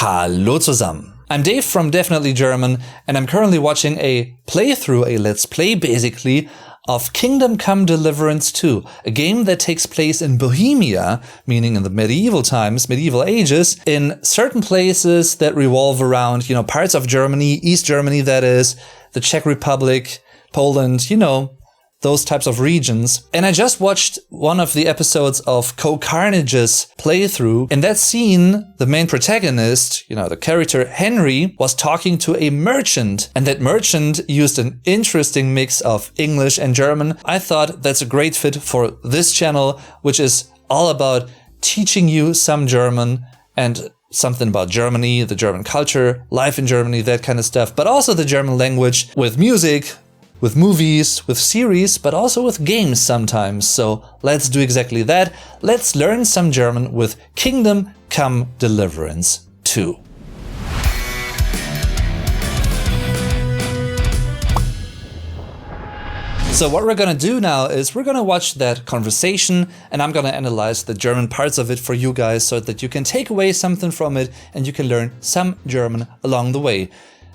Hallo zusammen. I'm Dave from Definitely German, and I'm currently watching a playthrough, a let's play basically, of Kingdom Come Deliverance 2, a game that takes place in Bohemia, meaning in the medieval times, medieval ages, in certain places that revolve around, parts of Germany, East Germany that is, the Czech Republic, Poland, those types of regions. And I just watched one of the episodes of Co-Carnage's playthrough. In that scene, the main protagonist, the character Henry, was talking to a merchant. And that merchant used an interesting mix of English and German. I thought that's a great fit for this channel, which is all about teaching you some German and something about Germany, the German culture, life in Germany, that kind of stuff. But also the German language with music, with movies, with series, but also with games sometimes. So let's do exactly that. Let's learn some German with Kingdom Come Deliverance 2. So what we're gonna do now is we're gonna watch that conversation, and I'm gonna analyze the German parts of it for you guys so that you can take away something from it and you can learn some German along the way.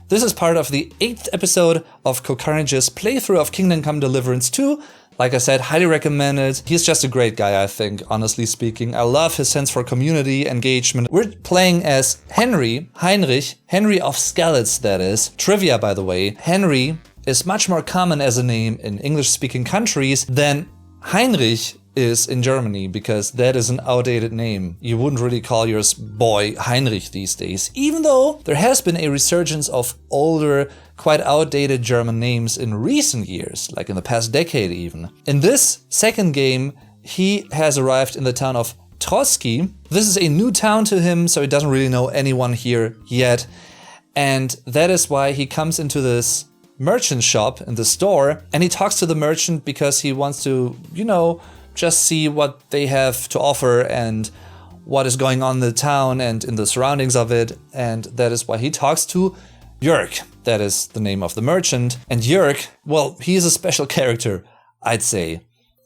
This is part of the 8th episode of Co-Carnage's playthrough of Kingdom Come Deliverance 2. Like I said, highly recommend it. He's just a great guy, I think, honestly speaking. I love his sense for community engagement. We're playing as Henry, Heinrich, Henry of Skalitz, that is. Trivia, by the way, Henry is much more common as a name in English-speaking countries than Heinrich is in Germany, because that is an outdated name. You wouldn't really call your boy Heinrich these days, even though there has been a resurgence of older, quite outdated German names in recent years, like in the past decade even. In this second game, he has arrived in the town of Trosky. This is a new town to him, so he doesn't really know anyone here yet. And that is why he comes into this merchant shop in the store, and he talks to the merchant because he wants to, just see what they have to offer and what is going on in the town and in the surroundings of it. And that is why he talks to Jurg. That is the name of the merchant. And Jurg, well, he is a special character, I'd say.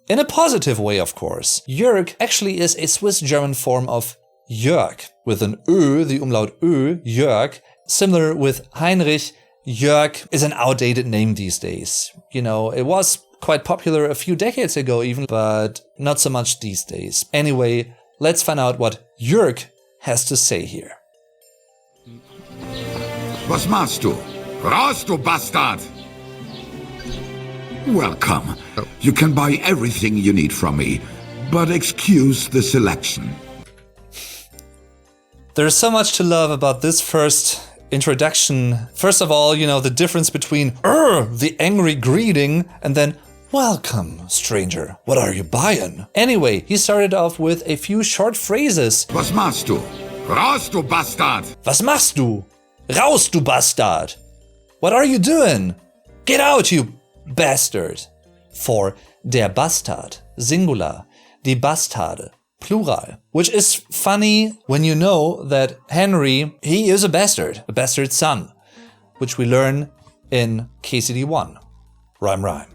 In a positive way, of course. Jurg actually is a Swiss-German form of Jörg, with an Ö, the umlaut Ö, Jörg. Similar with Heinrich, Jörg is an outdated name these days. It was quite popular a few decades ago even, but not so much these days. Anyway, let's find out what Jurg has to say here. Was machst du? Raus, du Bastard! Welcome. You can buy everything you need from me, but excuse the selection. There's so much to love about this first introduction. First of all, the difference between the angry greeting and then welcome, stranger. What are you buying? Anyway, he started off with a few short phrases. Was machst du? Raus, du Bastard! Was machst du? Raus, du Bastard! What are you doing? Get out, you bastard! For der Bastard, Singular, die Bastarde, plural. Which is funny when you know that Henry, he is a bastard son, which we learn in KCD1. Rhyme.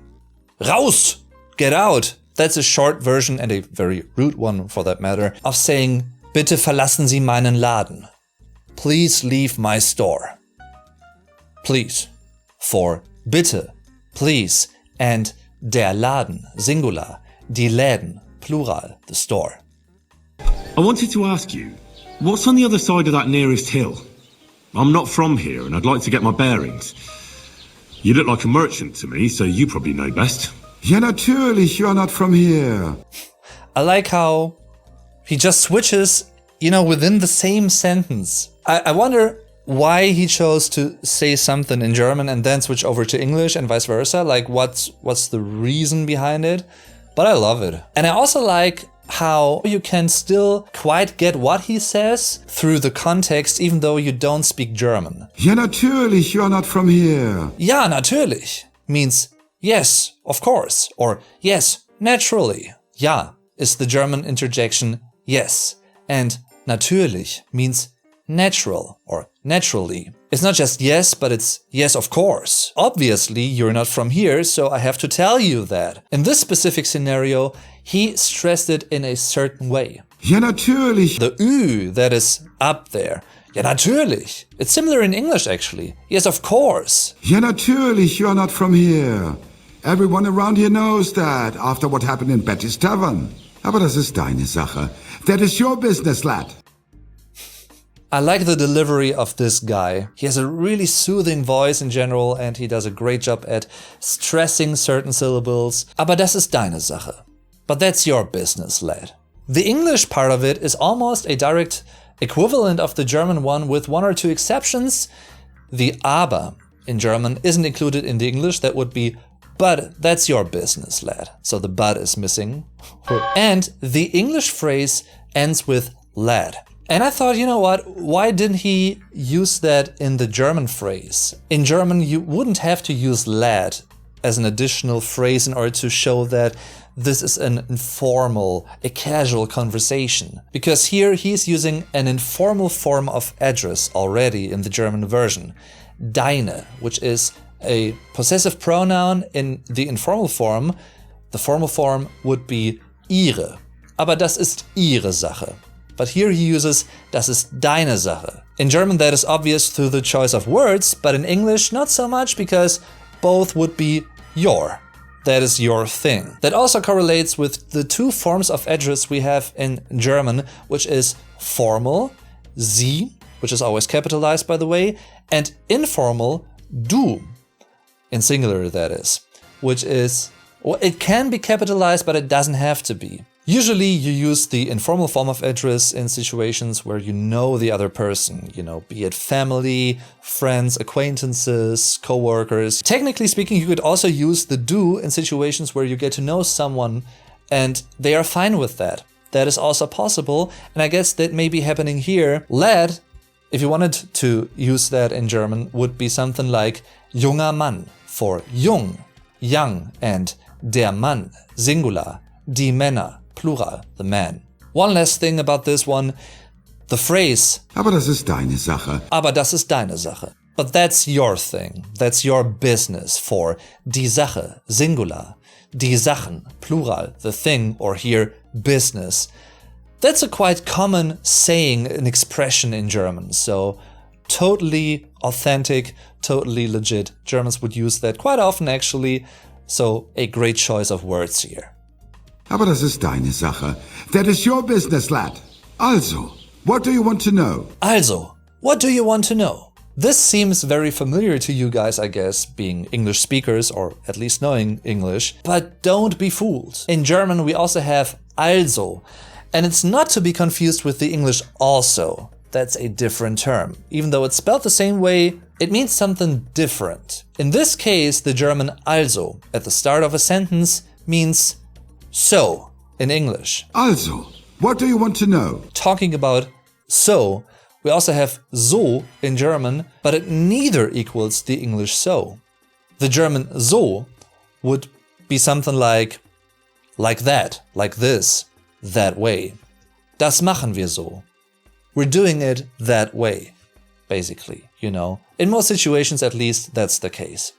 Raus! Get out! That's a short version, and a very rude one for that matter, of saying Bitte verlassen Sie meinen Laden. Please leave my store. Please. For Bitte, please, and der Laden, Singular, die Läden, plural, the store. I wanted to ask you, what's on the other side of that nearest hill? I'm not from here and I'd like to get my bearings. You look like a merchant to me, so you probably know best. Ja, natürlich, you are not from here. I like how he just switches, within the same sentence. I wonder why he chose to say something in German and then switch over to English and vice versa. Like, what's the reason behind it? But I love it. And I also like how you can still quite get what he says through the context, even though you don't speak German. Ja, natürlich, you are not from here. Ja, natürlich means yes, of course, or yes, naturally. Ja is the German interjection yes, and natürlich means natural or naturally. It's not just yes, but it's yes, of course. Obviously, you're not from here, so I have to tell you that. In this specific scenario, he stressed it in a certain way. Ja, natürlich. The Ü that is up there, Ja, natürlich. It's similar in English, actually. Yes, of course. Ja, natürlich, you are not from here. Everyone around here knows that, after what happened in Betty's Tavern. Aber das ist deine Sache. That is your business, lad. I like the delivery of this guy. He has a really soothing voice in general and he does a great job at stressing certain syllables. Aber das ist deine Sache. But that's your business, lad. The English part of it is almost a direct equivalent of the German one with one or two exceptions. The aber in German isn't included in the English. That would be but that's your business, lad. So the but is missing. And the English phrase ends with lad. And I thought, you know what, why didn't he use that in the German phrase? In German, you wouldn't have to use lad as an additional phrase in order to show that this is an informal, a casual conversation. Because here he's using an informal form of address already in the German version. Deine, which is a possessive pronoun in the informal form. The formal form would be ihre. Aber das ist ihre Sache. But here he uses das ist deine Sache. In German that is obvious through the choice of words, but in English not so much because both would be your. That is your thing. That also correlates with the two forms of address we have in German, which is formal, sie, which is always capitalized by the way, and informal, du, in singular that is, which is, well, it can be capitalized but it doesn't have to be. Usually you use the informal form of address in situations where you know the other person, you know, be it family, friends, acquaintances, co-workers. Technically speaking, you could also use the du in situations where you get to know someone and they are fine with that. That is also possible, and I guess that may be happening here. Lad, if you wanted to use that in German, would be something like junger Mann for jung, young, and der Mann, singular, die Männer, plural, the man. One last thing about this one, the phrase Aber das ist deine Sache. Aber das ist deine Sache. But that's your thing, that's your business for die Sache, singular, die Sachen, plural, the thing, or here, business. That's a quite common saying, an expression in German, so totally authentic, totally legit. Germans would use that quite often actually, so a great choice of words here. Aber das ist deine Sache. That is your business, lad. Also, what do you want to know? Also, what do you want to know? This seems very familiar to you guys, I guess, being English speakers or at least knowing English, but don't be fooled. In German, we also have also, and it's not to be confused with the English also. That's a different term. Even though it's spelled the same way, it means something different. In this case, the German also at the start of a sentence means so in English. Also, what do you want to know? Talking about so, we also have so in German, but it neither equals the English so. The German so would be something like that, like this, that way. Das machen wir so. We're doing it that way, basically, you know. In most situations, at least, that's the case.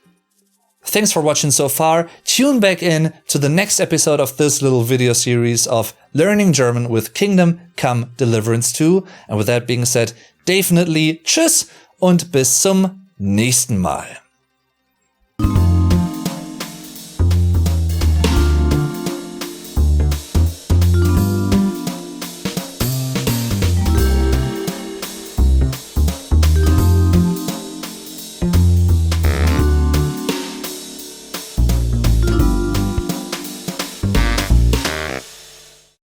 Thanks for watching so far. Tune back in to the next episode of this little video series of Learning German with Kingdom Come Deliverance 2. And with that being said, definitely tschüss und bis zum nächsten Mal.